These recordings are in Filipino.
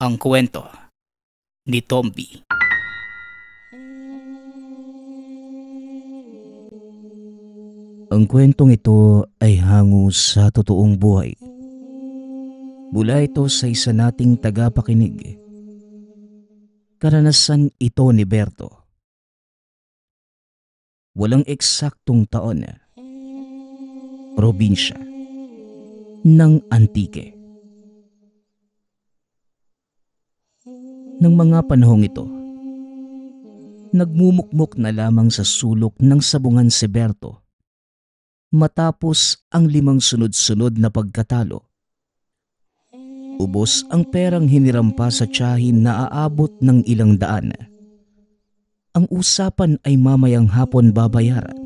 Ang kwento ni Tomby. Ang kwentong ito ay hango sa totoong buhay. Mula ito sa isa nating tagapakinig. Karanasan ito ni Berto. Walang eksaktong taon. Probinsya ng Antique. Nang mga panahong ito, nagmumukmok na lamang sa sulok ng sabungan si Berto matapos ang 5 sunod-sunod na pagkatalo. Ubos ang perang hiniram pa sa tiyahin na aabot ng ilang daan. Ang usapan ay mamayang hapon babayaran.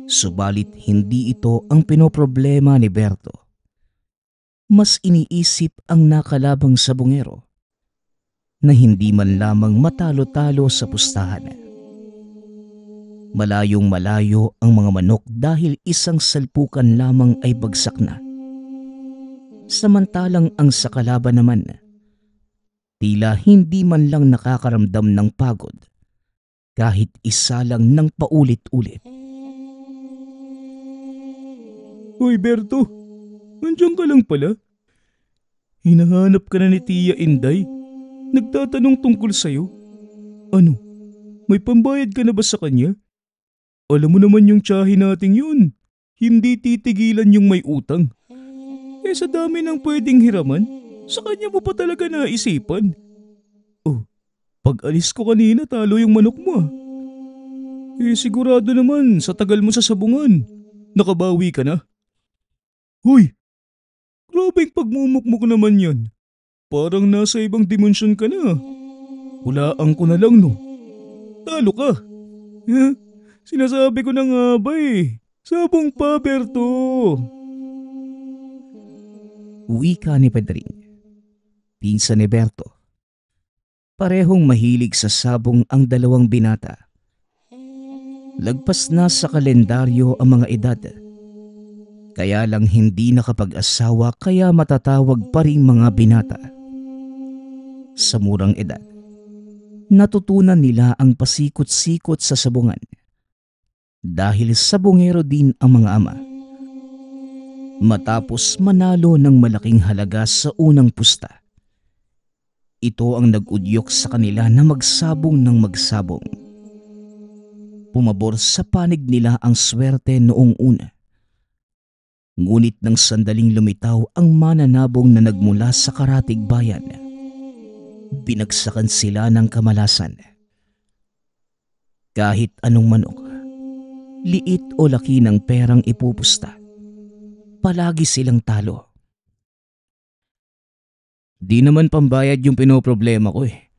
Subalit hindi ito ang pinoproblema ni Berto. Mas iniisip ang nakalabang sabungero na hindi man lamang matalo-talo sa pustahan. Malayong malayo ang mga manok dahil isang salpukan lamang ay bagsak na. Samantalang ang sa kalaban naman, tila hindi man lang nakakaramdam ng pagod kahit isa lang ng paulit-ulit. Hoy Berto, nandiyan ka lang pala? Hinahanap ka na ni Tia Inday. Nagtatanong tungkol sa'yo. Ano, may pambayad ka na ba sa kanya? Alam mo naman yung tiyahin nating yun. Hindi titigilan yung may utang. Eh sa dami ng pwedeng hiraman, sa kanya mo pa talaga naisipan. Oh, pag alis ko kanina talo yung manok mo ah. Eh sigurado naman sa tagal mo sa sabungan, nakabawi ka na. Hoy, grabeng pagmumukmuk naman yan. Parang nasa ibang dimensyon ka na. Hulaan ko na lang no. Talo ka. Sinasabi ko na nga ba eh. Sabong pa, Berto. Wika ni Pedring, pinsan ni Berto. Parehong mahilig sa sabong ang dalawang binata. Lagpas na sa kalendaryo ang mga edad. Kaya lang hindi nakapag-asawa kaya matatawag pa ring mga binata. Sa murang edad, natutunan nila ang pasikot-sikot sa sabungan. Dahil sabungero din ang mga ama. Matapos manalo ng malaking halaga sa unang pusta, ito ang nag-udyok sa kanila na magsabong ng magsabong. Pumabor sa panig nila ang swerte noong una. Ngunit nang sandaling lumitaw ang mananabong na nagmula sa karatig bayan, binagsakan sila ng kamalasan. Kahit anong manok, liit o laki ng perang ipupusta, palagi silang talo. Di naman pambayad yung pinoproblema ko eh.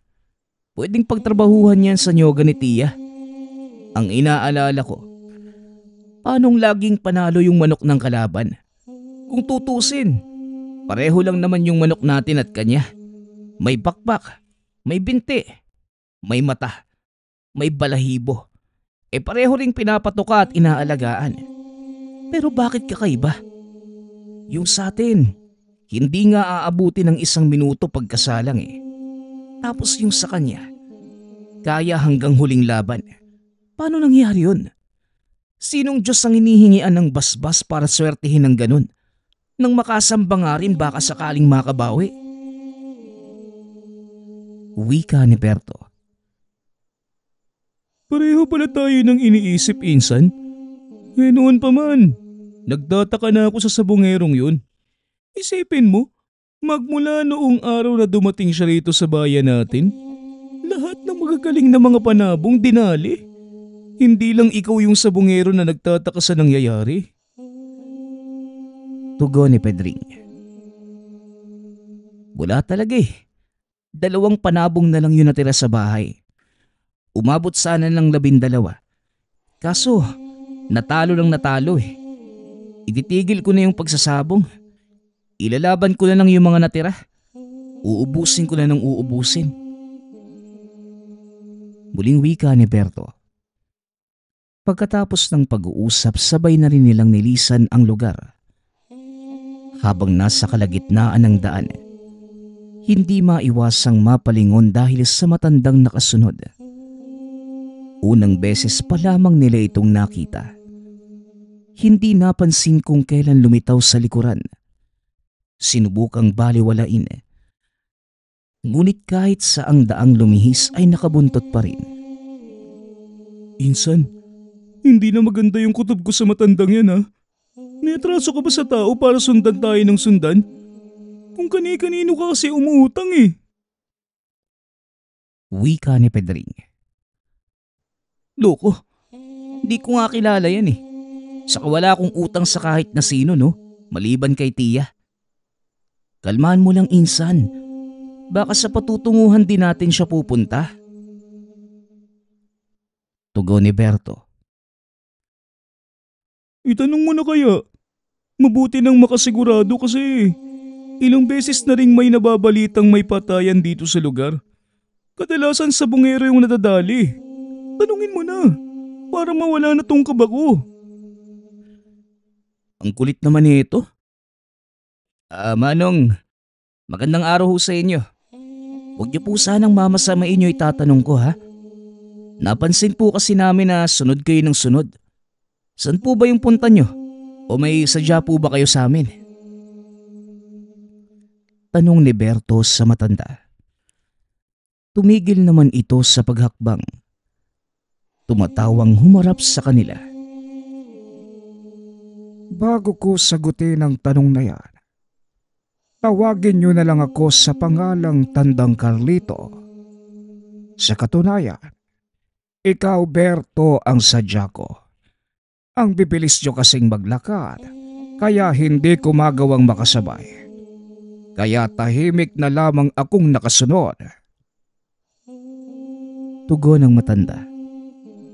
Pwedeng pagtrabahuhan yan sa nyoga ni Tia. Ang inaalala ko, paanong laging panalo yung manok ng kalaban? Kung tutusin, pareho lang naman yung manok natin at kanya. May bakbak, may binti, may mata, may balahibo. Eh pareho ring pinapatuka at inaalagaan. Pero bakit kakaiba? Yung sa atin, hindi nga aabuti ng 1 minuto pagkasalang eh. Tapos yung sa kanya, kaya hanggang huling laban. Paano nangyari yun? Sinong Diyos ang hinihingian ng basbas para swertihin ng ganun? Nang makasamba nga rin baka sakaling makabawi. Wika ni Berto. Pareho pala tayo ng iniisip, insan. Eh noon pa man, nagtataka na ako sa sabungerong yun. Isipin mo, magmula noong araw na dumating siya rito sa bayan natin, lahat ng magagaling na mga panabong dinali. Hindi lang ikaw yung sabungero na nagtataka sa nangyayari. Tugon ni Pedring. Wala talaga eh. 2 panabong na lang yun natira sa bahay. Umabot sana ng 12. Kaso, natalo lang natalo eh. Ititigil ko na yung pagsasabong. Ilalaban ko na lang yung mga natira. Uubusin ko na ng uubusin. Muling wika ni Berto. Pagkatapos ng pag-uusap, sabay na rin nilang nilisan ang lugar. Habang nasa kalagitnaan ng daan, Hindi maiwasang mapalingon dahil sa matandang nakasunod. Unang beses pa lamang nila itong nakita. Hindi napansin kung kailan lumitaw sa likuran. Sinubukang baliwalain. Ngunit kahit saang daang lumihis ay nakabuntot pa rin. Insan, hindi na maganda yung kutob ko sa matandang yan ha. Niatraso ka ba sa tao para sundan tayo ng sundan? Kung kani-kanino ka kasi umuutang eh. Wika ni Pedring. Loko, Di ko nga kilala yan eh. Saka wala akong utang sa kahit na sino no, maliban kay Tia. Kalmahan mo lang insan. Baka sa patutunguhan din natin siya pupunta. Tugon ni Berto. itanong mo na kaya. Mabuti nang makasigurado kasi ilang beses na ring may nababalitang may patayan dito sa lugar. Kadalasan sa bungero yung nadadali. Tanungin mo na, para mawala na tong kaba ko. Ang kulit naman nito. Manong, magandang araw ho sa inyo. Huwag niyo po sanang mamasamain niyo itatanong ko ha. Napansin po kasi namin na sunod kayo ng sunod. Saan po ba yung punta niyo? O may sadya po ba kayo sa amin? Tanong ni Berto sa matanda. Tumigil naman ito sa paghakbang. Tumatawang humarap sa kanila. Bago ko sagutin ang tanong na yan, tawagin niyo na lang ako sa pangalang Tandang Carlito. Sa katunayan, ikaw Berto ang sadya ko. Ang bibilis niyo kasing maglakad, kaya hindi ko magawang makasabay. Kaya tahimik na lamang akong nakasunod. Tugon ng matanda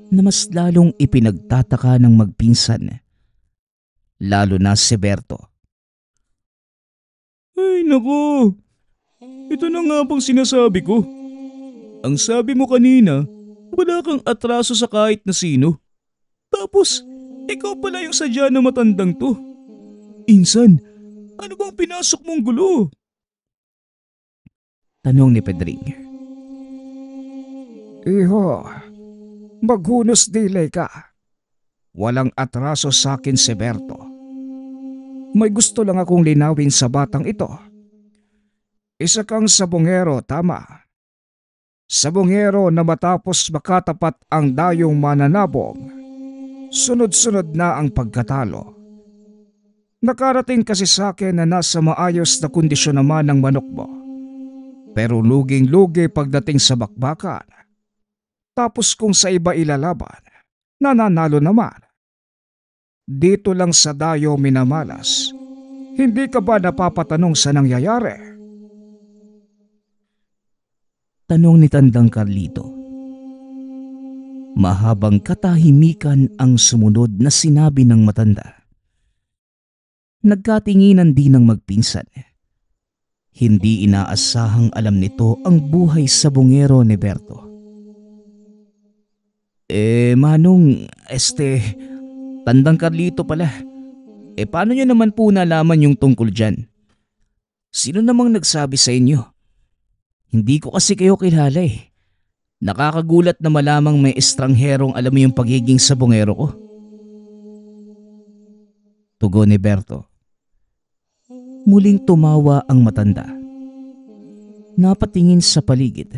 na mas lalong ipinagtataka ng magpinsan. Lalo na si Berto. Ay nako, ito na nga bang sinasabi ko. Ang sabi mo kanina, wala kang atraso sa kahit na sino. Tapos, ikaw pala yung sadya na matandang to. Insan, ano bang pinasok mong gulo? Tanong ni Pedring. Iho, maghunos dilay ka. Walang atraso sa akin si Berto. May gusto lang akong linawin sa batang ito. Isa kang sabongero, tama. Sabongero na matapos makatapat ang dayong mananabong, sunod-sunod na ang pagkatalo. Nakarating kasi sa akin na nasa maayos na kondisyon naman ng manok mo. Pero luging-lugi pagdating sa bakbakan. Tapos kung sa iba ilalaban, nananalo naman. Dito lang sa dayo minamalas. Hindi ka ba napapatanong sa nangyayari? Tanong ni Tandang Carlito. Mahabang katahimikan ang sumunod na sinabi ng matanda. Nagkatinginan din ng magpinsan. Hindi inaasahang alam nito ang buhay sa bungero ni Berto. Manong, Tandang Carlito pala. Paano nyo naman po nalaman yung tungkol dyan? Sino namang nagsabi sa inyo? Hindi ko kasi kayo kilala eh. Nakakagulat na malamang may estrangherong alam yung pagiging sabongero ko. Tugon ni Berto. Muling tumawa ang matanda. Napatingin sa paligid.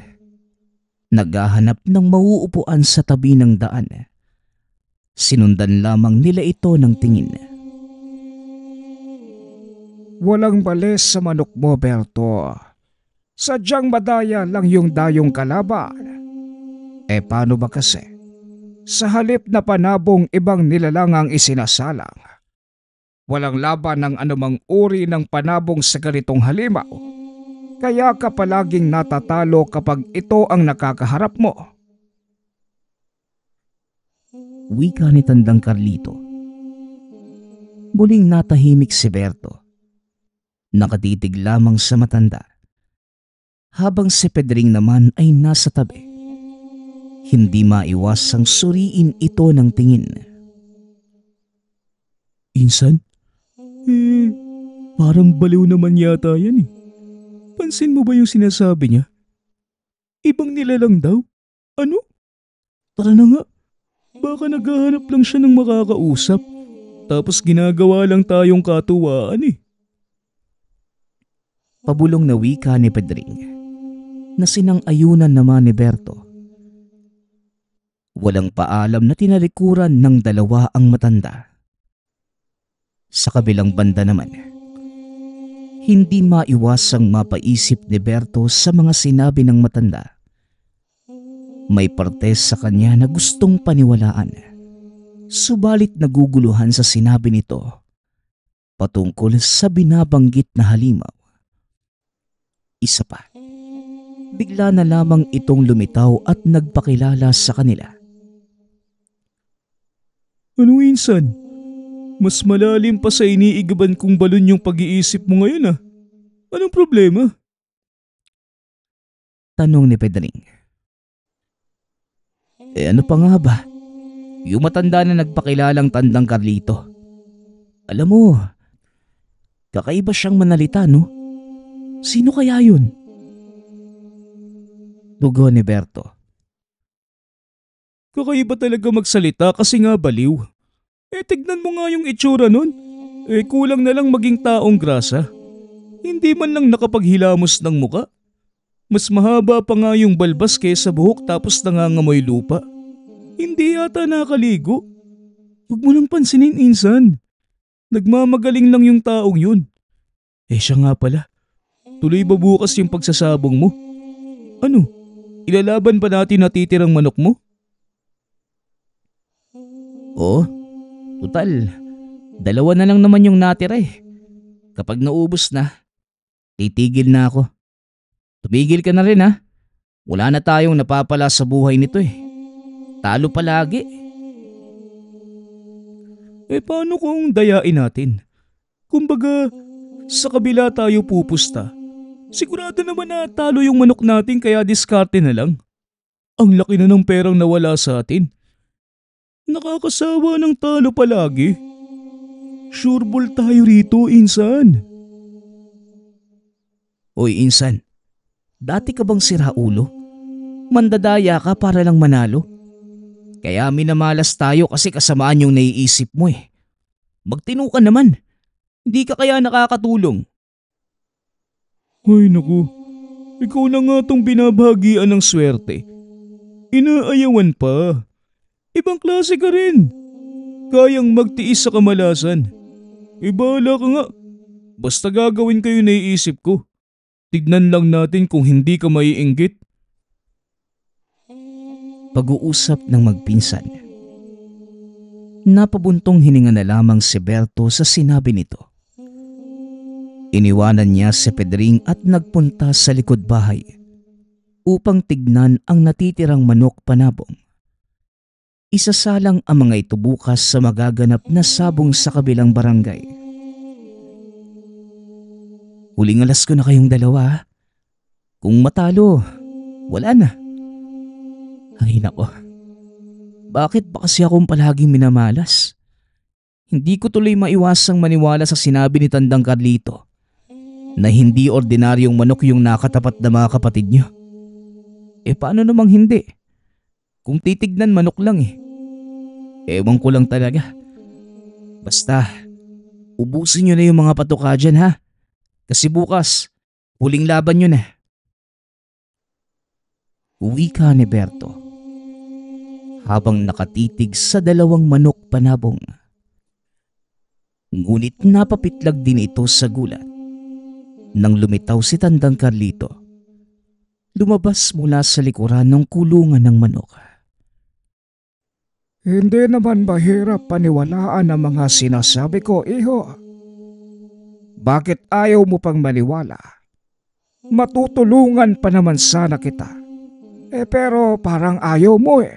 Naghahanap ng mauupuan sa tabi ng daan. Sinundan lamang nila ito ng tingin. Walang bales sa manok mo, Berto. Sadyang madaya lang yung dayong kalaban. Paano ba kasi? Sa halip na panabong ibang nilalang ang isinasalang. Walang laban ng anumang uri ng panabong sa ganitong halimaw. Kaya ka palaging natatalo kapag ito ang nakakaharap mo. Wika ni Tandang Carlito. Muling natahimik si Berto. Nakatitig lamang sa matanda. Habang si Pedring naman ay nasa tabi. Hindi maiwasang suriin ito ng tingin. Insan? Parang baliw naman yata yan eh. Pansin mo ba yung sinasabi niya? Ibang nilalang daw? Ano? Tara na nga. Baka naghahanap lang siya ng makakausap. Tapos ginagawa lang tayong katuwaan eh. Pabulong na wika ni Pedring na sinang-ayunan naman ni Berto. Walang paalam na tinalikuran ng dalawa ang matanda. Sa kabilang banda naman, hindi maiwasang mapaisip ni Berto sa mga sinabi ng matanda. May parte sa kanya na gustong paniwalaan, subalit naguguluhan sa sinabi nito patungkol sa binabanggit na halimaw. Isa pa, bigla na lamang itong lumitaw at nagpakilala sa kanila. Ano insan? Mas malalim pa sa iniigaban kong balon yung pag-iisip mo ngayon ah. Anong problema? Tanong ni Pedring. Ano pa nga ba? Yung matanda na nagpakilalang tandang Carlito. Alam mo, kakaiba siyang manalita, no? Sino kaya yun? Dugo ni Berto. Kakaiba talaga magsalita kasi nga baliw. Tignan mo nga yung itsura nun. Kulang na lang maging taong grasa. Hindi man lang nakapaghilamos ng muka. Mas mahaba pa nga yung balbas kaysa buhok tapos nangangamoy lupa. Hindi yata nakaligo. Huwag mo nang pansinin insan. Nagmamagaling lang yung taong yun. Siya nga pala. Tuloy ba bukas yung pagsasabong mo? Ano? Ilalaban pa natin natitirang manok mo? Oo, total. 2 na lang naman yung natira eh. Kapag naubos na, titigil na ako. Tumigil ka na rin ha. Wala na tayong napapala sa buhay nito eh. Talo palagi. Paano kung dayain natin? Kumbaga, sa kabila tayo pupusta. Sigurado naman na talo yung manok natin kaya diskarte na lang. Ang laki na ng perang nawala sa atin. Nakakasawa ng talo palagi. Sureball tayo rito, insan. Oy insan, dati ka bang siraulo? Mandadaya ka para lang manalo? Kaya minamalas tayo kasi kasamaan yung naiisip mo eh. Magtino ka naman. Hindi ka kaya nakakatulong. Ay naku, ikaw na nga tong binabahagian ng swerte. Inaayawan pa. Ibang klase ka rin. Kayang magtiis sa kamalasan. Bahala ka nga. Basta gagawin ko yung naiisip ko. Tignan lang natin kung hindi ka maiinggit. Pag-uusap ng magpinsan. Napabuntong hininga na lamang si Berto sa sinabi nito. Iniwanan niya si Pedring at nagpunta sa likod bahay upang tignan ang natitirang manok panabong. Isasalang ang mga ito bukas sa magaganap na sabong sa kabilang barangay. Huling alas ko na kayong dalawa. Kung matalo, wala na. Ay nako, bakit ba kasi akong palaging minamalas? Hindi ko tuloy maiwasang maniwala sa sinabi ni Tandang Carlito na hindi ordinaryong manok yung nakatapat na mga kapatid niyo. Paano namang hindi? Kung titignan manok lang eh. Ewan ko lang talaga. Basta, ubusin niyo na yung mga patuka dyan ha. Kasi bukas, huling laban yun eh. Uwi ka ni Berto habang nakatitig sa 2 manok panabong. Ngunit napapitlag din ito sa gulat nang lumitaw si Tandang Carlito. Lumabas mula sa likuran ng kulungan ng manok. Hindi naman mahirap paniwalaan ang mga sinasabi ko, iho. Bakit ayaw mo pang maniwala? Matutulungan pa naman sana kita. Pero parang ayaw mo eh.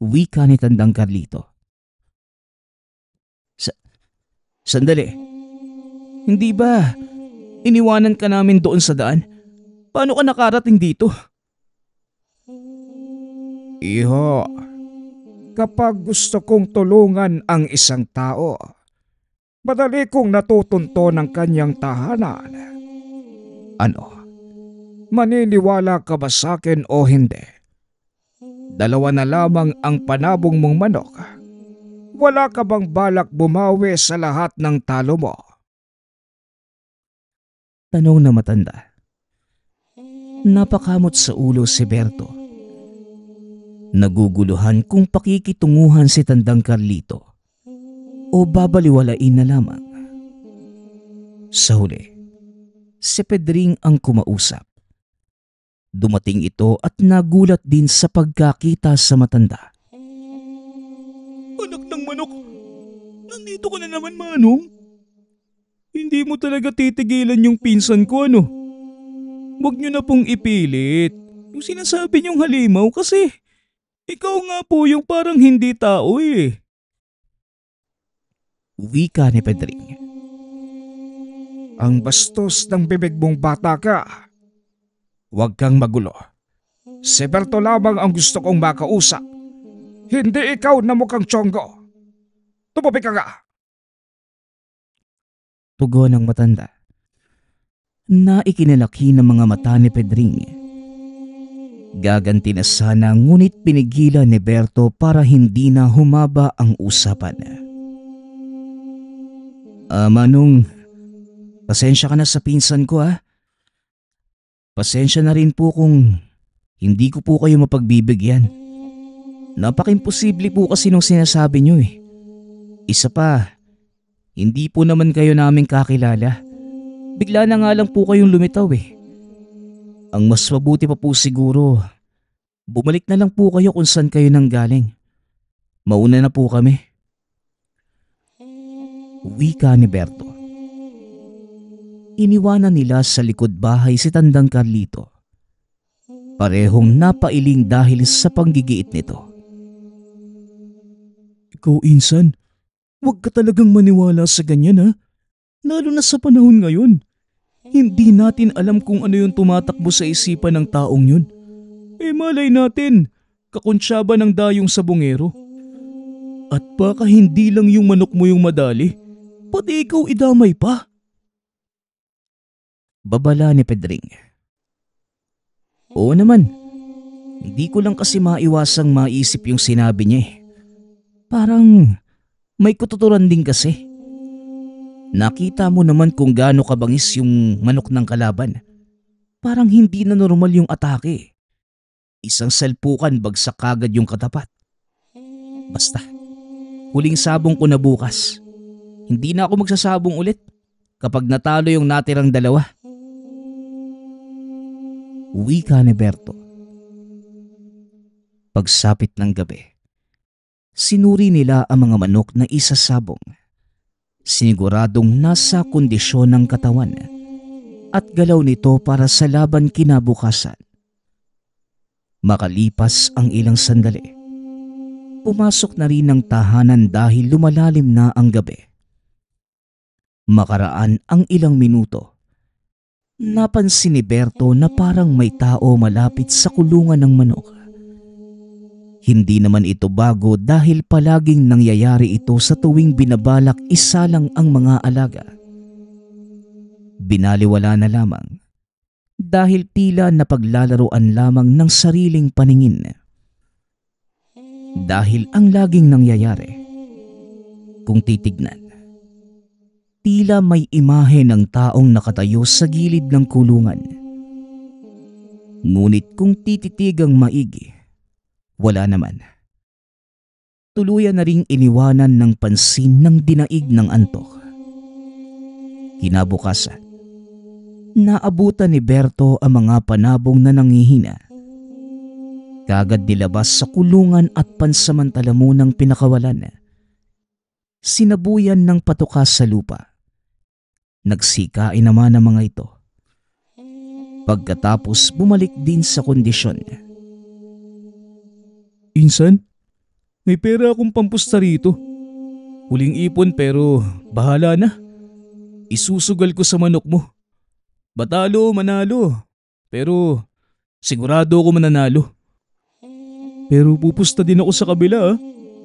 Wika ni Tandang Carlito. Sandali. Hindi ba iniwanan ka namin doon sa daan? Paano ka nakarating dito? Iho, kapag gusto kong tulungan ang isang tao, Madali kong natutunto ng kanyang tahanan. Ano? Maniniwala ka ba sa akin o hindi? 2 na lamang ang panabong mong manok. Wala ka bang balak bumawi sa lahat ng talo mo? Tanong na matanda. Napakamot sa ulo si Berto. Naguguluhan kung pakikitunguhan si Tandang Carlito o babaliwalain na lamang. Sa huli, si Pedring ang kumausap. Dumating ito at nagulat din sa pagkakita sa matanda. Anak ng manok, nandito ka na naman, Manong. Hindi mo talaga titigilan yung pinsan ko, ano? Huwag niyo na pong ipilit yung sinasabi niyong halimaw kasi ikaw nga po yung parang hindi tao eh. Wika ni Pedring. Ang bastos ng bibig mong bata ka. Huwag kang magulo. Si Berto lamang ang gusto kong makausap. Hindi ikaw na mukhang tiyonggo. Tumabi ka nga. Tugon ng matanda. Naikinalaki ng mga mata ni Pedring. Gaganti na sana ngunit pinigilan ni Berto para hindi na humaba ang usapan. Manong, pasensya ka na sa pinsan ko ha. Pasensya na rin po kung hindi ko po kayo mapagbibigyan. Napaka-imposible po kasi nung sinasabi nyo eh. Isa pa, hindi po naman kayo naming kakilala. Bigla na nga lang po kayong lumitaw eh. Ang mas mabuti pa po siguro, bumalik na lang po kayo kung saan kayo nanggaling. Mauna na po kami. Wika ni Berto. Iniwanan nila sa likod bahay si Tandang Carlito. Parehong napailing dahil sa panggigiit nito. Ikaw, insan, huwag ka talagang maniwala sa ganyan ha. Lalo na sa panahon ngayon. Hindi natin alam kung ano yung tumatakbo sa isipan ng taong yun. Eh malay natin, kakuntsaba ng dayong sa bungero. At baka hindi lang yung manok mo yung madali, pati ikaw idamay pa. Babala ni Pedring. Oo naman, hindi ko lang kasi maiwasang maisip yung sinabi niya eh. Parang may kututuran din kasi. Nakita mo naman kung gaano kabangis yung manok ng kalaban. Parang hindi na normal yung atake. Isang salpukan bagsak kagad yung katapat. Basta, huling sabong ko na bukas. Hindi na ako magsasabong ulit kapag natalo yung natirang dalawa. Wika ni Berto. Pagsapit ng gabi, sinuri nila ang mga manok na isasabong. Siniguradong nasa kondisyon ng katawan at galaw nito para sa laban kinabukasan. Makalipas ang ilang sandali, pumasok na rin ang tahanan dahil lumalalim na ang gabi. Makaraan ang ilang minuto, napansin ni Berto na parang may tao malapit sa kulungan ng manok. Hindi naman ito bago dahil palaging nangyayari ito sa tuwing binabalak isalang ang mga alaga. Binaliwala na lamang dahil tila napaglalaroan lamang ng sariling paningin. Dahil ang laging nangyayari, kung titignan, tila may imahe ng taong nakatayo sa gilid ng kulungan. Ngunit kung tititigang maigi, wala naman. Tuluyan na ring iniwanan ng pansin ng dinaig ng antok. Kinabukasan, naabutan ni Berto ang mga panabong na nangihina. Kagad nilabas sa kulungan at pansamantala munang pinakawalan. Sinabuyan ng patuka sa lupa. Nagsikain naman ang mga ito. Pagkatapos bumalik din sa kondisyon. Insan, may pera akong pampusta rito. Huling ipon pero bahala na. Isusugal ko sa manok mo. Batalo, manalo. Pero sigurado ako mananalo. Pero pupusta din ako sa kabila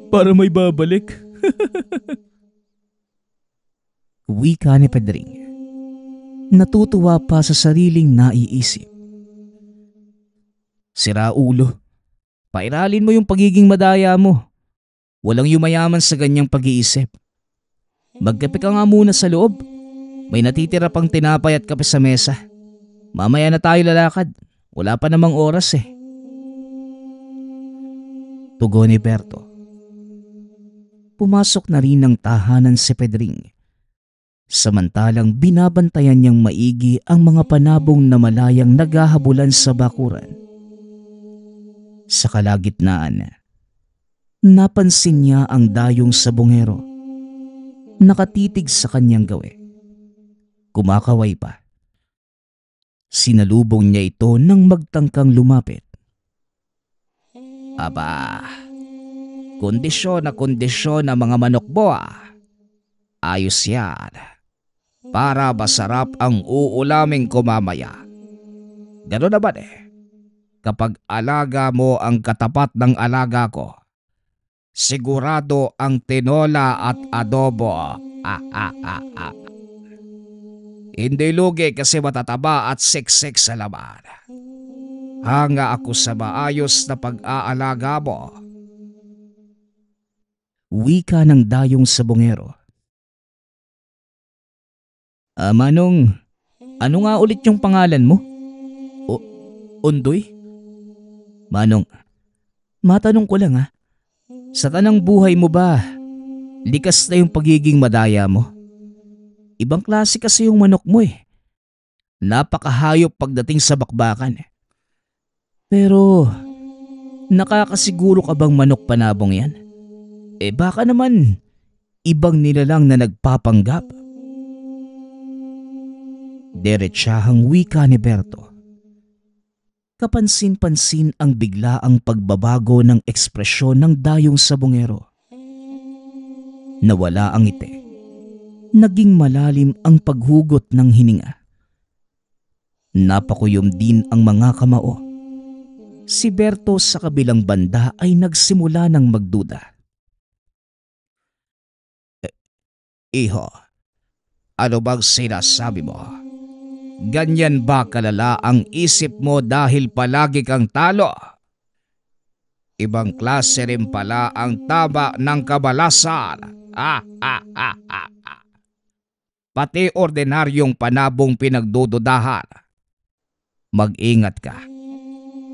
para may babalik. Wika ni Pedring. Natutuwa pa sa sariling naiisip. Sira ulo, pairalin mo yung pagiging madaya mo. Walang yumayaman sa ganyang pag-iisip. Magkape ka nga muna sa loob. May natitira pang tinapay at kape sa mesa. Mamaya na tayo lalakad. Wala pa namang oras eh. Tugon ni Berto. Pumasok na rin ng tahanan si Pedring. Samantalang binabantayan niyang maigi ang mga panabong na malayang naghahabulan sa bakuran. Sa kalagitnaan, napansin niya ang dayong sabongero. Nakatitig sa kanyang gawi. Kumakaway pa. Sinalubong niya ito nang magtangkang lumapit. Aba, kondisyon ang mga manok mo ah. Ayos yan. Para masarap ang uulaming ko mamaya. Gano'n naman eh. Kapag alaga mo ang katapat ng alaga ko, sigurado ang tinola at adobo. Hindi lugi kasi matataba at siksik sa laman. Hanga ako sa maayos na pag-aalaga mo. Wika ng dayong sabongero. Manong, ano nga ulit yung pangalan mo? Undoy? Manong, matanong ko lang sa tanang buhay mo ba, likas na yung pagiging madaya mo? Ibang klase kasi yung manok mo eh. Napakahayop pagdating sa bakbakan. Pero, nakakasiguro ka bang manok panabong yan? Baka naman, ibang nilalang na nagpapanggap. Diretsahang wika ni Berto. Kapansin-pansin ang biglaang pagbabago ng ekspresyon ng dayong sabongero. Nawala ang ngiti. Naging malalim ang paghugot ng hininga. Napakuyom din ang mga kamao. Si Berto sa kabilang banda ay nagsimula ng magduda. Iho, ano bang sinasabi mo? Ganyan ba kalala ang isip mo dahil palagi kang talo? Ibang klase rin pala ang tama ng kabalasan. Pati ordinaryong panabong pinagdududahan. Mag-ingat ka.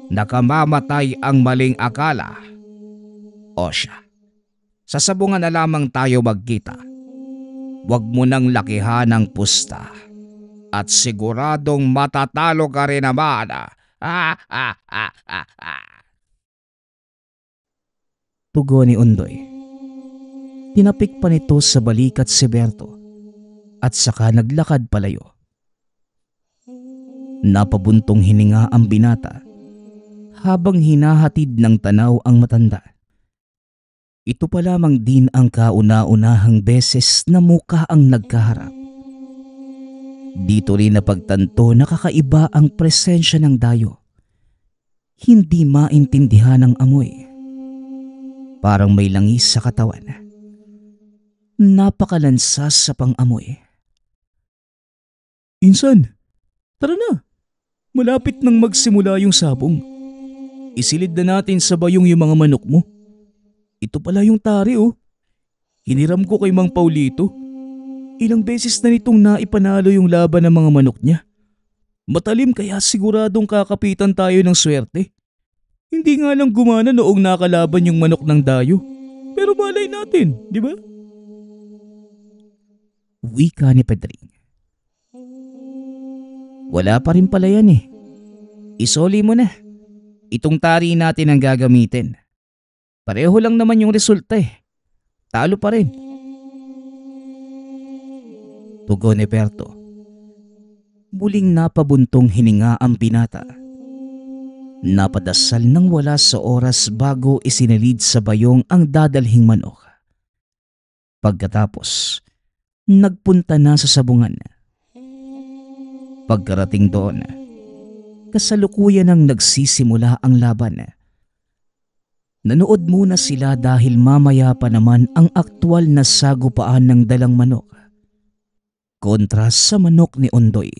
Nakamamatay ang maling akala. O siya, sasabungan na lamang tayo magkita. Huwag mo nang lakihan ang pusta. At siguradong matatalo ka rin naman. Tugon ni Undoy. Tinapik pa nito sa balikat si Berto at saka naglakad palayo. Napabuntong hininga ang binata habang hinahatid ng tanaw ang matanda. Ito pa lamang din ang kauna-unahang beses na mukha ang nagkaharap. Dito rin napagtanto na kakaiba ang presensya ng dayo. Hindi maintindihan ang amoy. Parang may langis sa katawan. Napakalansas sa pang-amoy. Insan, tara na. Malapit nang magsimula yung sabong. Isilid na natin sa bayong yung mga manok mo. Ito pala yung tari oh. Hiniram ko kay Mang Paulito. Ilang beses na nitong naipanalo yung laban ng mga manok niya. Matalim kaya siguradong kakapitan tayo ng swerte. Hindi nga lang gumana noong nakalaban yung manok ng dayo. Pero malay natin, di ba? Wika ni Pedring. Wala pa rin pala yan eh. Isoli mo na. Itong tari natin ang gagamitin. Pareho lang naman yung resulta eh. Talo pa rin. Tugon ni Berto. Muling napabuntong hininga ang binata. Napadasal nang wala sa oras bago isinalid sa bayong ang dadalhing manok. Pagkatapos, nagpunta na sa sabungan. Pagkarating doon, kasalukuyan ang nagsisimula ang laban. Nanood muna sila dahil mamaya pa naman ang aktwal na sagupaan ng dalang manok. Kontra sa manok ni Ondoy.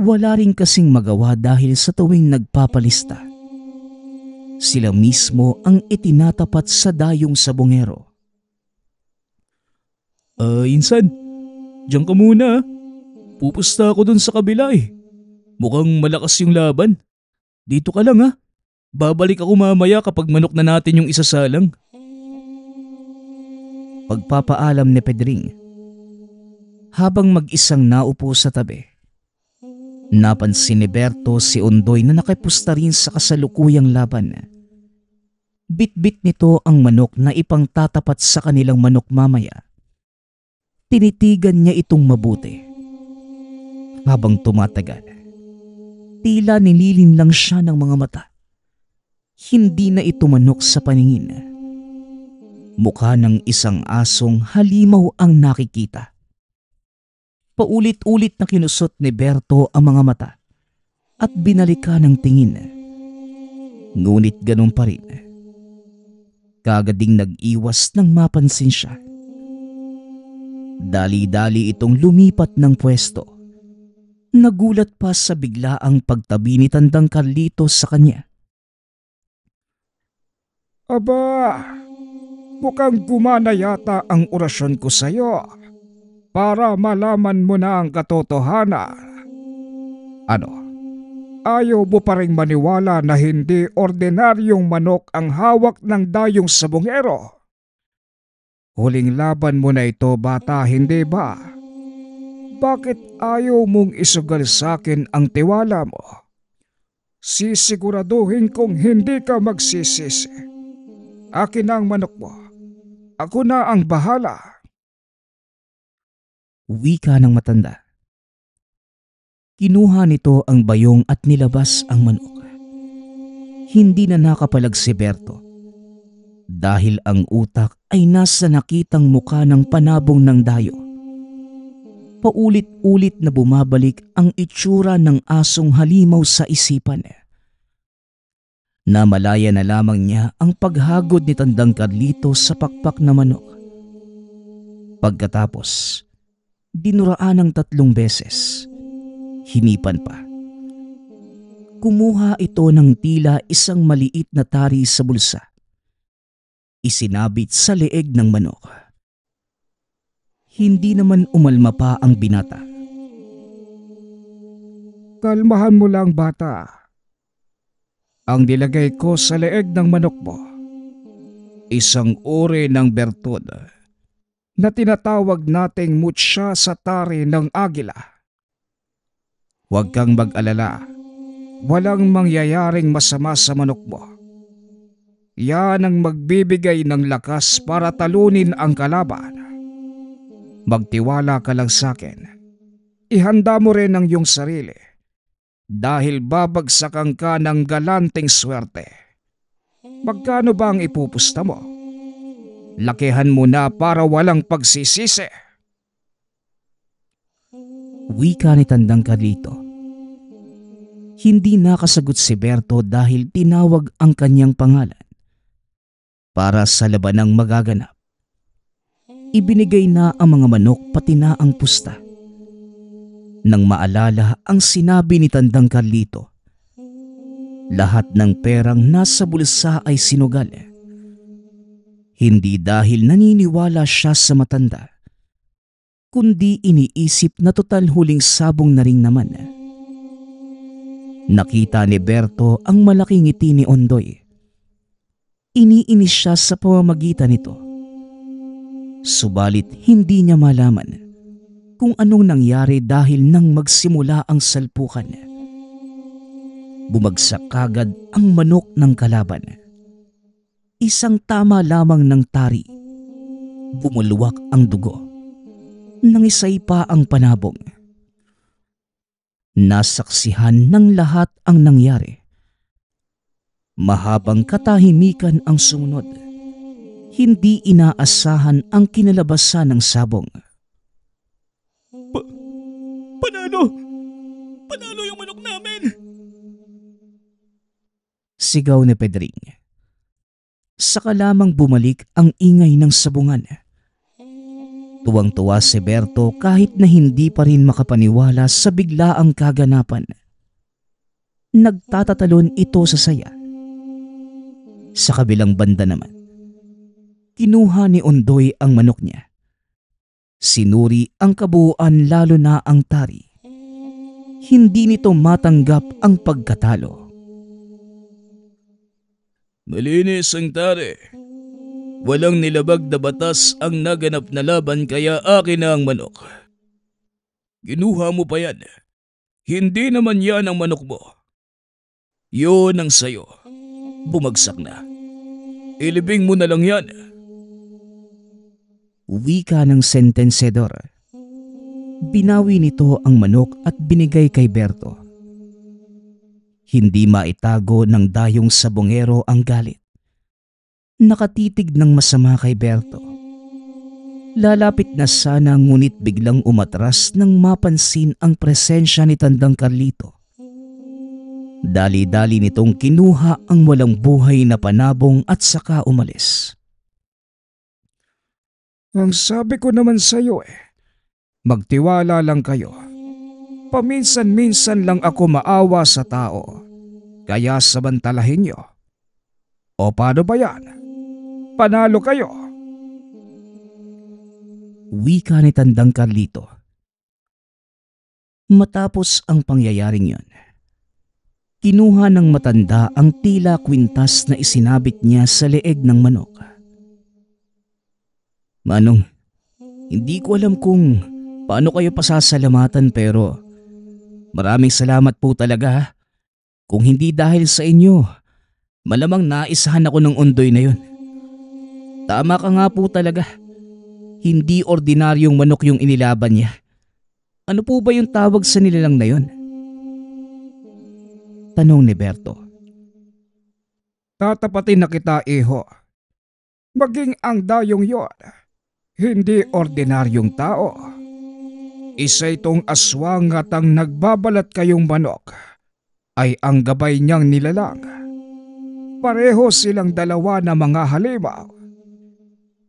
Wala rin kasing magawa dahil sa tuwing nagpapalista, sila mismo ang itinatapat sa dayong sabongero. Insan, diyan ka muna. Pupusta ako dun sa kabila eh. Mukhang malakas yung laban. Dito ka lang ha. Babalik ako mamaya kapag manok na natin yung isasalang. Pagpapaalam ni Pedring. Habang mag-isang naupo sa tabi, napansin ni Berto si Ondoy na nakipusta rin sa kasalukuyang laban. Bit-bit nito ang manok na ipangtatapat sa kanilang manok mamaya. Tinitigan niya itong mabuti. Habang tumatagal, tila nililin lang siya ng mga mata. Hindi na ito manok sa paningin. Mukha ng isang asong halimaw ang nakikita. Paulit-ulit na kinusot ni Berto ang mga mata at binalikan ng tingin. Ngunit ganun pa rin. Kagading nag-iwas nang mapansin siya. Dali-dali itong lumipat ng pwesto. Nagulat pa sa biglaang pagtabi ni Tandang Carlito sa kanya. Aba, mukhang gumana yata ang orasyon ko sa iyo para malaman mo na ang katotohanan. Ano? Ayaw mo pa ring maniwala na hindi ordinaryong manok ang hawak ng dayong sabongero? Huling laban mo na ito, bata, hindi ba? Bakit ayaw mong isugal sa akin ang tiwala mo? Sisiguraduhin kong hindi ka magsisisi. Akin na ang manok mo. Ako na ang bahala. Wika ng matanda. Kinuha nito ang bayong at nilabas ang manok. Hindi na nakapalag si Berto dahil ang utak ay nasa nakitang muka ng panabong ng dayo. Paulit-ulit na bumabalik ang itsura ng asong halimaw sa isipan. Namalaya na lamang niya ang paghagod ni Tandang Carlito sa pakpak na manok. Pagkatapos, dinuraan ng 3 beses. Hinipan pa. Kumuha ito ng tila isang maliit na tari sa bulsa. Isinabit sa leeg ng manok. Hindi naman umalma pa ang binata. Kalmahan mo lang, bata. Ang nilagay ko sa leeg ng manok mo, isang uri ng bertud na tinatawag nating mutya sa tari ng agila. Huwag kang mag-alala. Walang mangyayaring masama sa manok mo. Yan ang magbibigay ng lakas para talunin ang kalaban. Magtiwala ka lang sa akin. Ihanda mo rin ang iyong sarili dahil babagsakan ka ng galanteng swerte. Magkano ba ang ipupusta mo? Lakihan mo na para walang pagsisisi. Wika ni Tandang Carlito. Hindi nakasagot si Berto dahil tinawag ang kanyang pangalan. Para sa labanang magaganap, ibinigay na ang mga manok pati na ang pusta. Nang maalala ang sinabi ni Tandang Carlito, lahat ng perang nasa bulsa ay sinugal. Hindi dahil naniniwala siya sa matanda, kundi iniisip na total huling sabong na rin naman. Nakita ni Berto ang malaking ngiti ni Ondoy. Iniinis siya sa pamamagitan nito. Subalit hindi niya malaman kung anong nangyari dahil nang magsimula ang salpukan. Bumagsak kagad ang manok ng kalaban. Isang tama lamang ng tari. Bumulwak ang dugo. Nangisay pa ang panabong. Nasaksihan ng lahat ang nangyari. Mahabang katahimikan ang sumunod. Hindi inaasahan ang kinalabasan ng sabong. Panalo! Panalo yung manok namin! Sigaw ni Pedring. Saka lamang bumalik ang ingay ng sabungan. Tuwang-tuwa si Berto kahit na hindi pa rin makapaniwala sa biglaang kaganapan. Nagtatatalon ito sa saya. Sa kabilang banda naman, kinuha ni Ondoy ang manok niya. Sinuri ang kabuuan lalo na ang tari. Hindi nito matanggap ang pagkatalo. Malinis ang tari. Walang nilabag na batas ang naganap na laban kaya akin na ang manok. Ginuha mo pa yan. Hindi naman yan ang manok mo. Yun ang sayo. Bumagsak na. Ilibing mo na lang yan. Wika ng sentensedor. Binawi nito ang manok at binigay kay Berto. Hindi maitago ng dayong sabongero ang galit. Nakatitig ng masama kay Berto. Lalapit na sana ngunit biglang umatras nang mapansin ang presensya ni Tandang Carlito. Dali-dali nitong kinuha ang walang buhay na panabong at saka umalis. Ang sabi ko naman sa'yo magtiwala lang kayo. Paminsan-minsan lang ako maawa sa tao. Kaya samantalahin nyo. O paano ba yan? Panalo kayo. Wika ni Tandang Carlito. Matapos ang pangyayaring yon, kinuha ng matanda ang tila kwintas na isinabit niya sa leeg ng manok. Manong, hindi ko alam kung paano kayo pasasalamatan pero maraming salamat po talaga. Kung hindi dahil sa inyo, malamang naisahan ako ng Ondoy na yun. Tama ka nga po talaga. Hindi ordinaryong manok yung inilaban niya. Ano po ba yung tawag sa nilalang na yun? Tanong ni Berto. Tatapatin na kita, iho. Maging ang dayong yon, hindi ordinaryong tao. Isa itong aswang at ang nagbabalat kayong manok ay ang gabay niyang nilalang. Pareho silang dalawa na mga halimaw.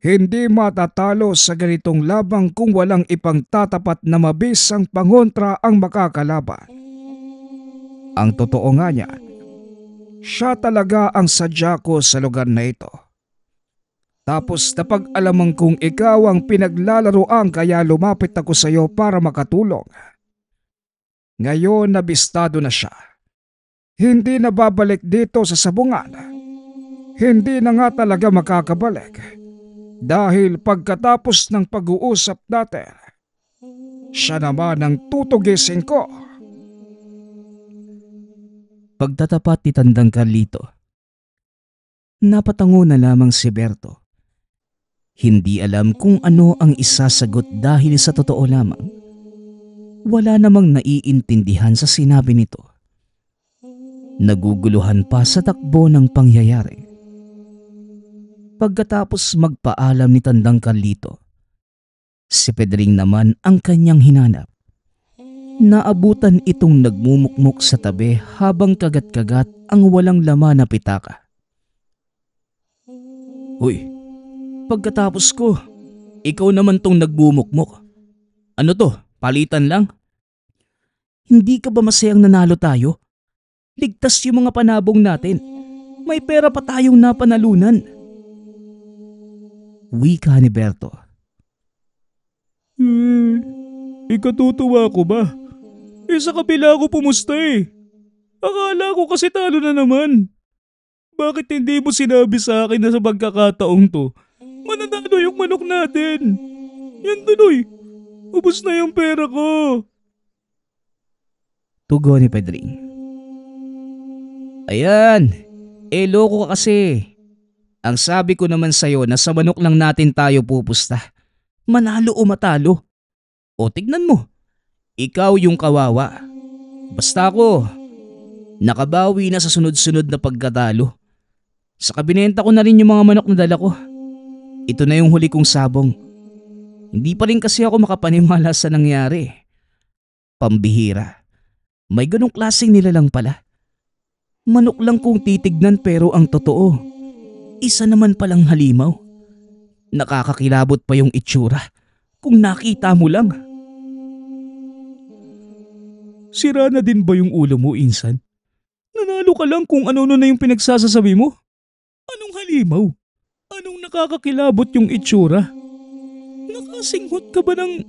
Hindi matatalo sa ganitong labang kung walang ipangtatapat na mabisang pangontra ang makakalaban. Ang totoo nga niyan, siya talaga ang sadya ko sa lugar na ito. Tapos napag-alaman kong ikaw ang pinaglalaroan kaya lumapit ako sa iyo para makatulong. Ngayon nabistado na siya. Hindi na babalik dito sa sabungan. Hindi na nga talaga makakabalik. Dahil pagkatapos ng pag-uusap natin, siya naman ang tutugisin ko. Pagtatapat ni Tandang Carlito, napatango na lamang si Berto. Hindi alam kung ano ang isasagot dahil sa totoo lamang. Wala namang naiintindihan sa sinabi nito. Naguguluhan pa sa takbo ng pangyayari. Pagkatapos magpaalam ni Tandang Carlito, si Pedring naman ang kanyang hinanap. Naabutan itong nagmumukmok sa tabi habang kagat-kagat ang walang laman na pitaka. Hoy, pagkatapos ko, ikaw naman tong nagbumukmok. Ano to, palitan lang? Hindi ka ba masayang nanalo tayo? Ligtas yung mga panabong natin. May pera pa tayong napanalunan. Wika ni Berto. Ikatutuwa ko ba? Sa kabila ako pumusta Akala ko kasi talo na naman. Bakit hindi mo sinabi sa akin na sa pagkakataong to, mananalo yung manok natin? Yan tuloy, ubos na yung pera ko. Tugon ni Pedring. Ayan, loko ka kasi. Ang sabi ko naman sa'yo na sa manok lang natin tayo pupusta. Manalo o matalo. O tignan mo, ikaw yung kawawa. Basta ako, nakabawi na sa sunod-sunod na pagkatalo. Sa kabinenta ko na rin yung mga manok na dala ko. Ito na yung huli kong sabong. Hindi pa rin kasi ako makapaniwala sa nangyari. Pambihira. May ganong klaseng nilalang pala. Manok lang kung titignan pero ang totoo, isa naman palang halimaw. Nakakakilabot pa yung itsura. Kung nakita mo lang. Sira na din ba yung ulo mo, Insan? Nanalo ka lang kung ano na yung pinagsasasabi mo. Anong halimaw? Anong nakakakilabot yung itsura? Nakasinghot ka ba ng...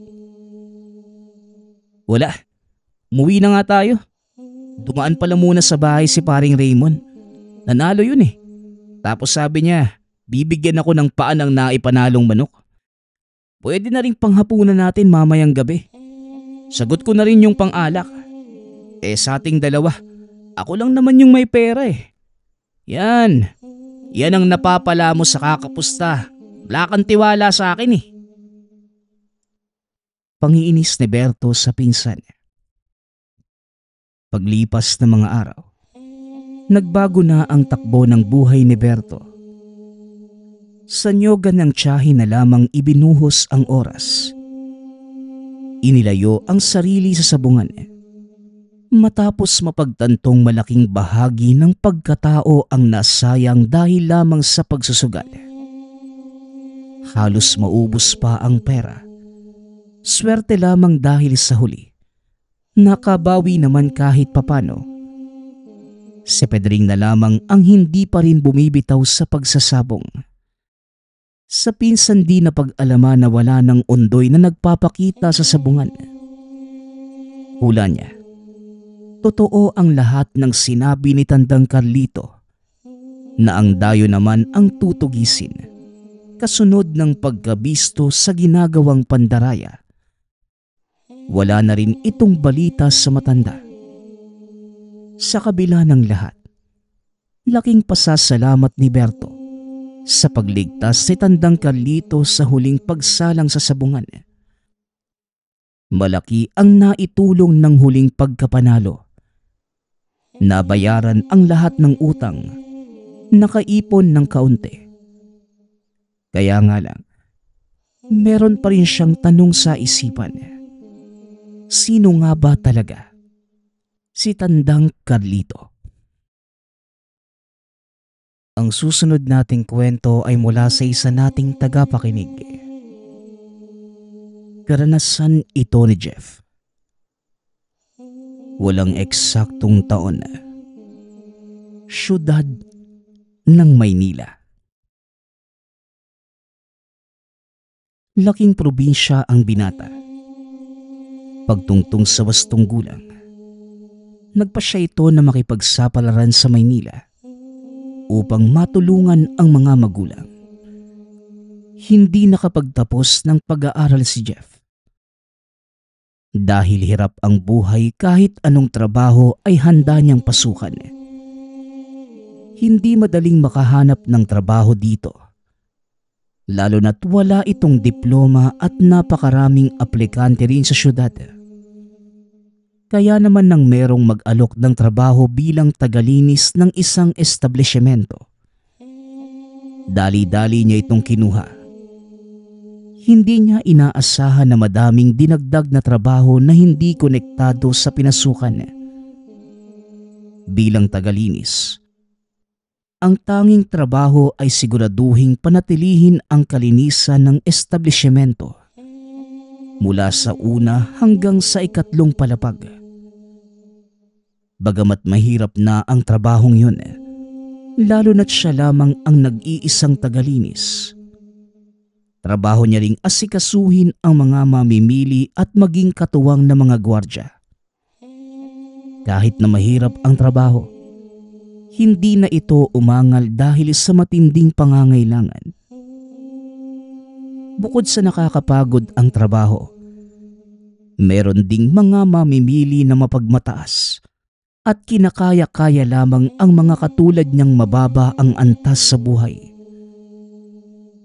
Wala. Umuwi na nga tayo. Dumaan pala muna sa bahay si paring Raymond. Nanalo yun eh. Tapos sabi niya, bibigyan ako ng paa ng naipanalong manok. Pwede na rin panghapunan natin mamayang gabi. Sagot ko na rin yung pang-alak. Sa ating dalawa, ako lang naman yung may pera eh. Yan ang napapala mo sa kakapusta. Wala kang tiwala sa akin eh. Pangiinis ni Berto sa pinsan. Paglipas ng mga araw, nagbago na ang takbo ng buhay ni Berto. Sa nyogan ng tiyahin na lamang ibinuhos ang oras. Inilayo ang sarili sa sabungan. Matapos mapagtantong malaking bahagi ng pagkatao ang nasayang dahil lamang sa pagsusugal. Halos maubos pa ang pera. Swerte lamang dahil sa huli. Nakabawi naman kahit papano. Si Pedring na lamang ang hindi pa rin bumibitaw sa pagsasabong. Sa pinsan di na pag-alaman na wala ng undoy na nagpapakita sa sabungan. Hula niya. Totoo ang lahat ng sinabi ni Tandang Carlito na ang dayo naman ang tutugisin kasunod ng pagkabisto sa ginagawang pandaraya. Wala na rin itong balita sa matanda. Sa kabila ng lahat, laking pasasalamat ni Berto sa pagligtas si Tandang Carlito sa huling pagsalang sa sabungan. Malaki ang naitulong ng huling pagkapanalo. Nabayaran ang lahat ng utang, nakaipon ng kaunti. Kaya nga lang, meron pa rin siyang tanong sa isipan. Sino nga ba talaga si Tandang Carlito? Ang susunod nating kwento ay mula sa isa nating tagapakinig. Karanasan ito ni Jeff. Walang eksaktong taon. Siyudad ng Maynila. Laking probinsya ang binata. Pagtungtong sa wastong gulang, nagpa siya ito na makipagsapalaran sa Maynila upang matulungan ang mga magulang. Hindi nakapagtapos ng pag-aaral si Jeff. Dahil hirap ang buhay, kahit anong trabaho ay handa niyang pasukan. Hindi madaling makahanap ng trabaho dito. Lalo na't wala itong diploma at napakaraming aplikante rin sa syudad. Kaya naman nang merong mag-alok ng trabaho bilang tagalinis ng isang establishmento, dali-dali niya itong kinuha. Hindi niya inaasahan na madaming dinagdag na trabaho na hindi konektado sa pinasukan. Bilang tagalinis, ang tanging trabaho ay siguraduhing panatilihin ang kalinisan ng establishmento mula sa una hanggang sa ikatlong palapag. Bagamat mahirap na ang trabahong yun, lalo na't siya lamang ang nag-iisang tagalinis. Trabaho niya ring asikasuhin ang mga mamimili at maging katuwang na mga gwardya. Kahit na mahirap ang trabaho, hindi na ito umangal dahil sa matinding pangangailangan. Bukod sa nakakapagod ang trabaho, meron ding mga mamimili na mapagmataas at kinakaya-kaya lamang ang mga katulad niyang mababa ang antas sa buhay.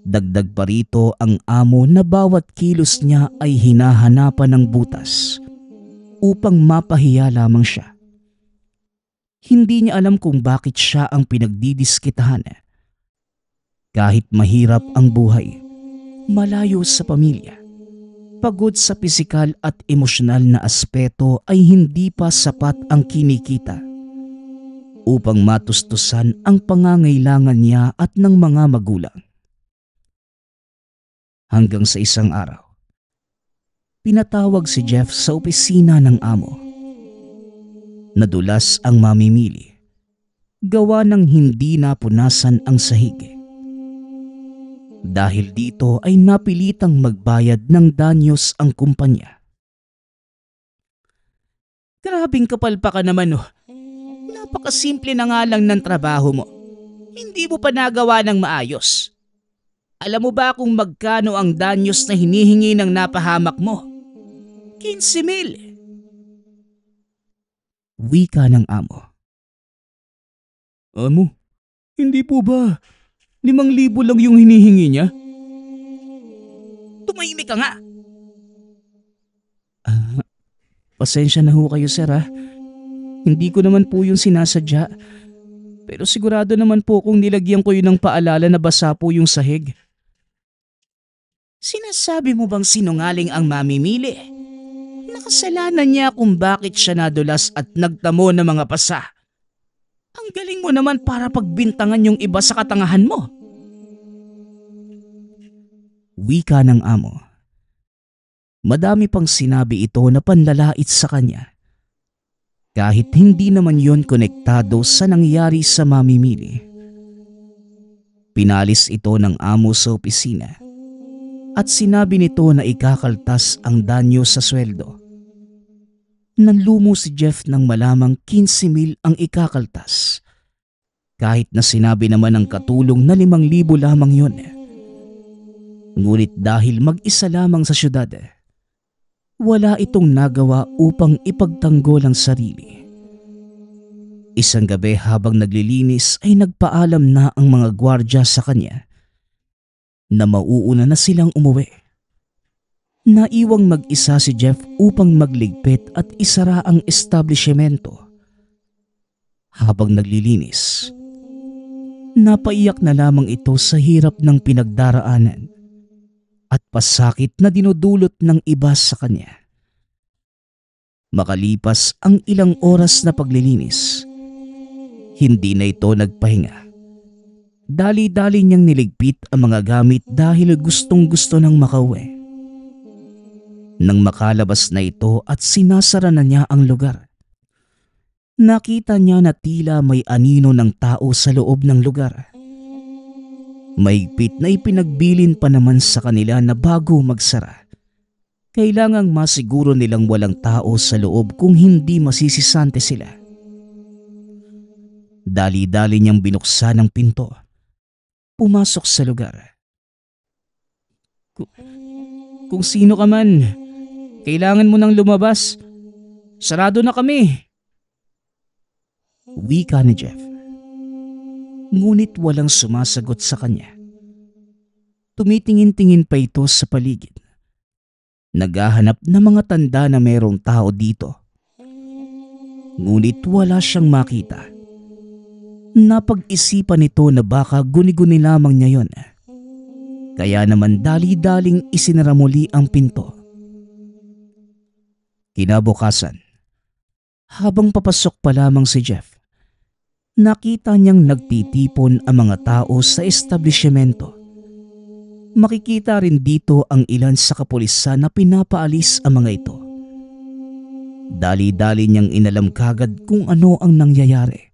Dagdag pa rito ang amo na bawat kilos niya ay hinahanapan ng butas upang mapahiya lamang siya. Hindi niya alam kung bakit siya ang pinagdidiskitahan. Kahit mahirap ang buhay, malayo sa pamilya, pagod sa pisikal at emosyonal na aspeto ay hindi pa sapat ang kinikita upang matustusan ang pangangailangan niya at ng mga magulang. Hanggang sa isang araw, pinatawag si Jeff sa opisina ng amo. Nadulas ang mamimili, gawa ng hindi napunasan ang sahig. Dahil dito ay napilitang magbayad ng danyos ang kumpanya. Grabing kapal pa ka naman oh. Napakasimple na nga lang ng trabaho mo. Hindi mo pa nagawa ng maayos. Alam mo ba kung magkano ang danyos na hinihingi ng napahamak mo? 15,000. Wika ng amo. Amo, hindi po ba 5,000 lang yung hinihingi niya? Tumahimik ka nga. Pasensya na ho kayo sir ha. Hindi ko naman po yung sinasadya. Pero sigurado naman po kung nilagyan ko yun ng paalala na basa po yung sahig. Sinasabi mo bang sinungaling ang mamimili? Nakasalanan niya kung bakit siya nadulas at nagtamo ng mga pasa. Ang galing mo naman para pagbintangan yung iba sa katangahan mo. Wika ng amo. Madami pang sinabi ito na panlalait sa kanya. Kahit hindi naman yon konektado sa nangyari sa mamimili. Pinalis ito ng amo sa opisina at sinabi nito na ikakaltas ang danyo sa sweldo. Nanlumo si Jeff nang malamang 15,000 ang ikakaltas. Kahit na sinabi naman ng katulong na 5,000 lamang yon. Ngunit dahil mag-isa lamang sa syudad, wala itong nagawa upang ipagtanggol ang sarili. Isang gabi habang naglilinis ay nagpaalam na ang mga gwardya sa kanya na mauuna na silang umuwi. Naiwang mag-isa si Jeff upang magligpit at isara ang establishmento. Habang naglilinis, napaiyak na lamang ito sa hirap ng pinagdaraanan at pasakit na dinudulot ng iba sa kanya. Makalipas ang ilang oras na paglilinis, hindi na ito nagpahinga. Dali-dali niyang niligpit ang mga gamit dahil gustong-gusto ng makauwi. Nang makalabas na ito at sinasara na niya ang lugar, nakita niya na tila may anino ng tao sa loob ng lugar. Mahigpit na ipinagbilin pa naman sa kanila na bago magsara, kailangang masiguro nilang walang tao sa loob kung hindi masisisante sila. Dali-dali niyang binuksan ang pinto. Pumasok sa lugar. Kung sino ka man, kailangan mo nang lumabas. Sarado na kami. Wika ni Jeff. Ngunit walang sumasagot sa kanya. Tumitingin-tingin pa ito sa paligid. Naghahanap ng mga tanda na mayroong tao dito. Ngunit wala siyang makita. Napag-isipan nito na baka guni-guni lamang niya yon. Kaya naman dali-daling isinara muli ang pinto. Kinabukasan, habang papasok pa lamang si Jeff, nakita niyang nagtitipon ang mga tao sa establishmento. Makikita rin dito ang ilan sa kapulisan na pinapaalis ang mga ito. Dali-dali niyang inalam kagad kung ano ang nangyayari.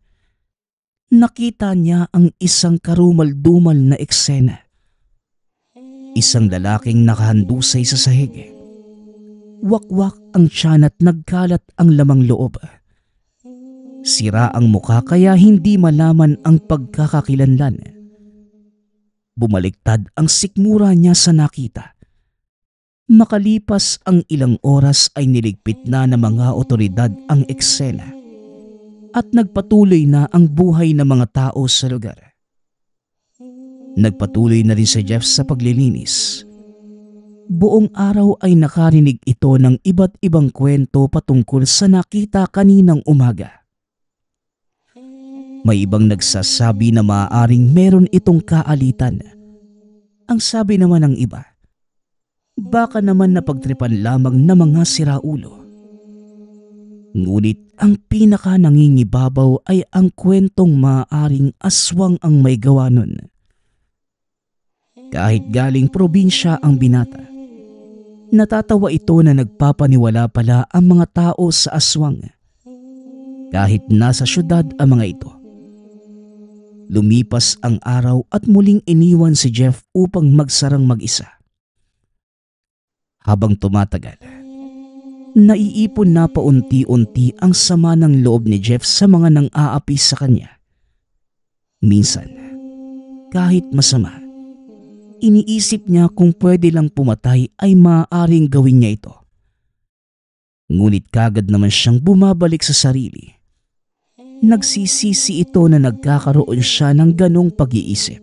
Nakita niya ang isang karumal-dumal na eksena. Isang lalaking nakahandusay sa sahig. Wakwak ang tiyan at nagkalat ang lamang loob. Sira ang mukha kaya hindi malaman ang pagkakakilanlan. Bumaliktad ang sikmura niya sa nakita. Makalipas ang ilang oras ay niligpit na ng mga otoridad ang eksena at nagpatuloy na ang buhay ng mga tao sa lugar. Nagpatuloy na rin si Jeff sa paglilinis. Buong araw ay nakarinig ito ng iba't ibang kwento patungkol sa nakita kaninang umaga. May ibang nagsasabi na maaaring meron itong kaalitan. Ang sabi naman ng iba, baka naman napagtripan lamang ng mga siraulo. Ngunit ang pinaka nangingibabaw ay ang kwentong maaaring aswang ang may gawa nun. Kahit galing probinsya ang binata, Natatawa ito na nagpapaniwala pala ang mga tao sa aswang. Kahit nasa syudad ang mga ito. Lumipas ang araw at muling iniwan si Jeff upang magsarang mag-isa. Habang tumatagal, naiipon na paunti-unti ang sama ng loob ni Jeff sa mga nang-aapi sa kanya. Minsan, kahit masama, iniisip niya kung pwede lang pumatay ay maaaring gawin niya ito. Ngunit kagad naman siyang bumabalik sa sarili. Nagsisisi ito na nagkakaroon siya ng ganong pag-iisip.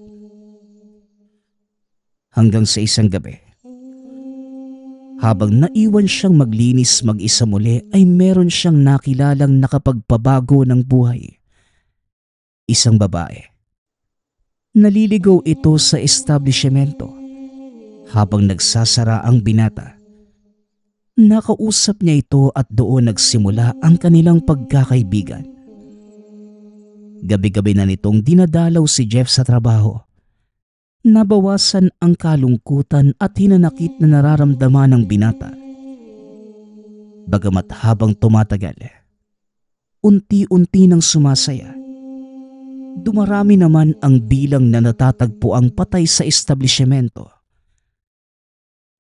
Hanggang sa isang gabi, habang naiwan siyang maglinis mag-isa muli ay meron siyang nakilalang nakapagpabago ng buhay. Isang babae. Naliligaw ito sa establishmento. Habang nagsasara ang binata, nakausap niya ito at doon nagsimula ang kanilang pagkakaibigan. Gabi-gabi na nitong dinadalaw si Jeff sa trabaho. Nabawasan ang kalungkutan at hinanakit na nararamdaman ng binata. Bagamat habang tumatagal, unti-unti nang sumasaya. Dumarami naman ang bilang na natatagpo ang patay sa establishmento.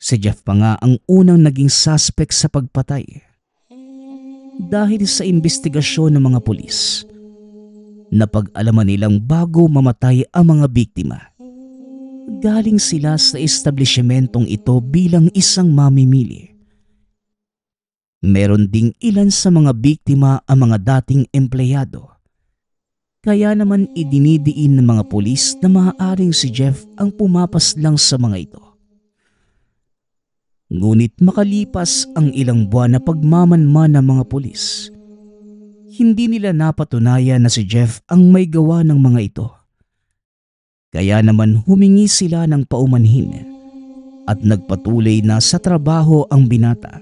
Si Jeff pa nga ang unang naging suspect sa pagpatay. Dahil sa investigasyon ng mga pulis, napag-alaman nilang bago mamatay ang mga biktima, galing sila sa establishmentong ito bilang isang mamimili. Meron ding ilan sa mga biktima ang mga dating empleyado. Kaya naman idinidiin ng mga pulis na maaaring si Jeff ang pumapas lang sa mga ito. Ngunit makalipas ang ilang buwan na pagmamanman ng mga pulis, hindi nila napatunayan na si Jeff ang may gawa ng mga ito. Kaya naman humingi sila ng paumanhin at nagpatuloy na sa trabaho ang binata.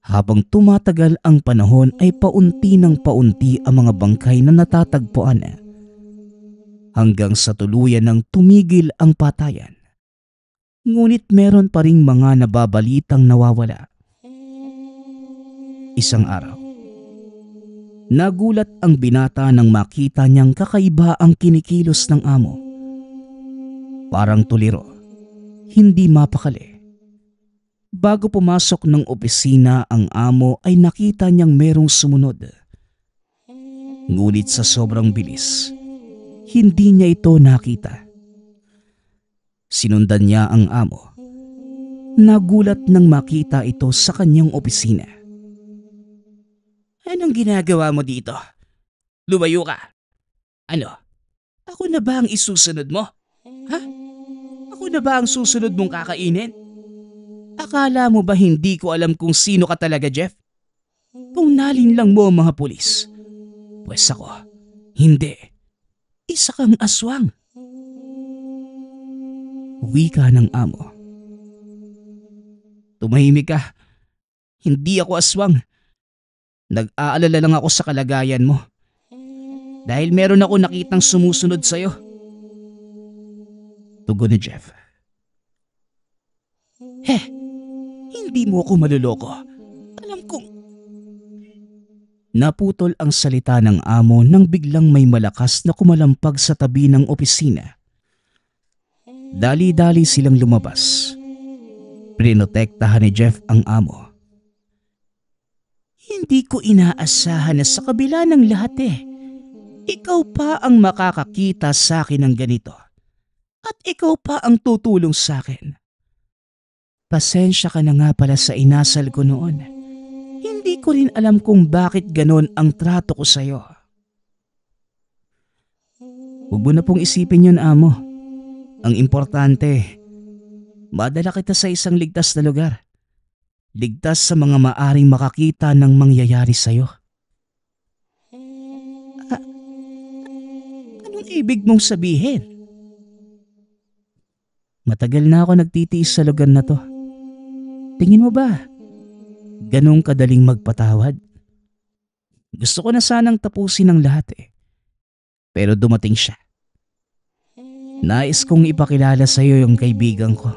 Habang tumatagal ang panahon ay paunti ng paunti ang mga bangkay na natatagpuan hanggang sa tuluyan ng tumigil ang patayan. Ngunit meron pa ring mga nababalitang nawawala. Isang araw, nagulat ang binata nang makita niyang kakaiba ang kinikilos ng amo. Parang tuliro, hindi mapakali. Bago pumasok ng opisina ang amo ay nakita niyang merong sumunod. Ngunit sa sobrang bilis, hindi niya ito nakita. Sinundan niya ang amo. Nagulat nang makita ito sa kanyang opisina. Anong ginagawa mo dito? Lumayo ka. Ano? Ako na ba ang isusunod mo? Ha? Ako na ba ang susunod mong kakainin? Akala mo ba hindi ko alam kung sino ka talaga, Jeff? Kung nalinlang mo ang mga pulis. Pwes ako, hindi. Isa kang aswang. Wika ng amo. Tumahimik ka. Hindi ako aswang. Nag-aalala lang ako sa kalagayan mo. Dahil meron ako nakitang sumusunod sa'yo. Tugon ni Jeff. Hindi mo ako maluloko. Alam kong... Naputol ang salita ng amo nang biglang may malakas na kumalampag sa tabi ng opisina. Dali-dali silang lumabas. Prinotektahan ni Jeff ang amo. Hindi ko inaasahan na sa kabila ng lahat ikaw pa ang makakakita sa akin ng ganito. At ikaw pa ang tutulong sa akin. Pasensya ka na nga pala sa inasal ko noon. Hindi ko rin alam kung bakit ganon ang trato ko sa'yo. Huwag mo na pong isipin yun, amo. Ang importante, madala kita sa isang ligtas na lugar. Ligtas sa mga maaring makakita ng mangyayari sa'yo. Anong ibig mong sabihin? Matagal na ako nagtitiis sa lugar na to. Tingin mo ba, ganong kadaling magpatawad? Gusto ko na sanang tapusin ang lahat pero dumating siya. Nais kong ipakilala sa iyo yung kaibigan ko.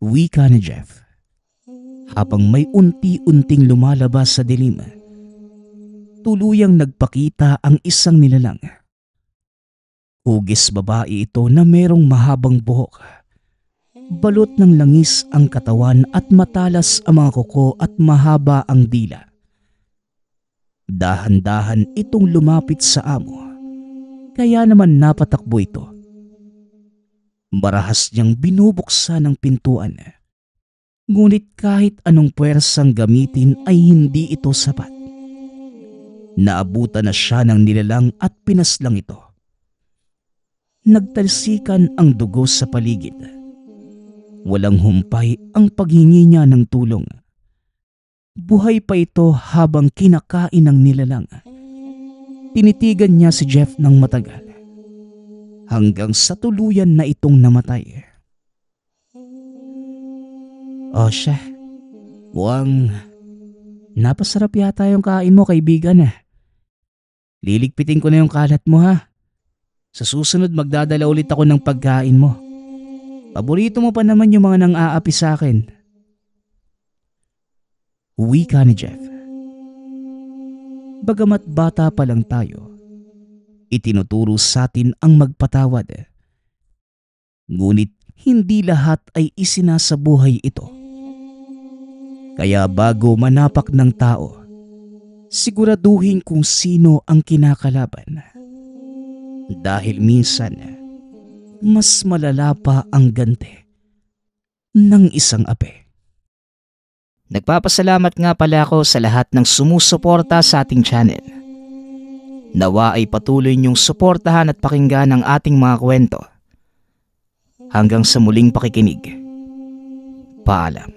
Wika ni Jeff. Habang may unti-unting lumalabas sa dilim, tuluyang nagpakita ang isang nilalang. Hugis babae ito na merong mahabang buhok. Balot ng langis ang katawan at matalas ang mga kuko at mahaba ang dila. Dahan-dahan itong lumapit sa amo, kaya naman napatakbo ito. Marahas niyang binubuksan ang pintuan. Ngunit kahit anong puwersang gamitin ay hindi ito sapat. Naabutan na siya ng nilalang at pinaslang ito. Nagtalsikan ang dugo sa paligid. Walang humpay ang paghingi niya ng tulong. Buhay pa ito habang kinakain ng nilalang. Tinitigan niya si Jeff ng matagal. Hanggang sa tuluyan na itong namatay. O siya, mukhang napasarap yata yung kain mo, kaibigan. Liligpitin ko na yung kalat mo, ha. Sa susunod magdadala ulit ako ng pagkain mo. Paborito mo pa naman yung mga nang-aapi sa akin. Wika ni Jeff. Bagamat bata pa lang tayo, itinuturo sa atin ang magpatawad. Ngunit hindi lahat ay isinasabuhay ito. Kaya bago manapak ng tao, siguraduhin kung sino ang kinakalaban. Dahil minsan, mas malala pa ang ganti ng isang ape. Nagpapasalamat nga pala ako sa lahat ng sumusuporta sa ating channel. Nawa ay patuloy niyong suportahan at pakinggan ang ating mga kwento. Hanggang sa muling pakikinig. Paalam.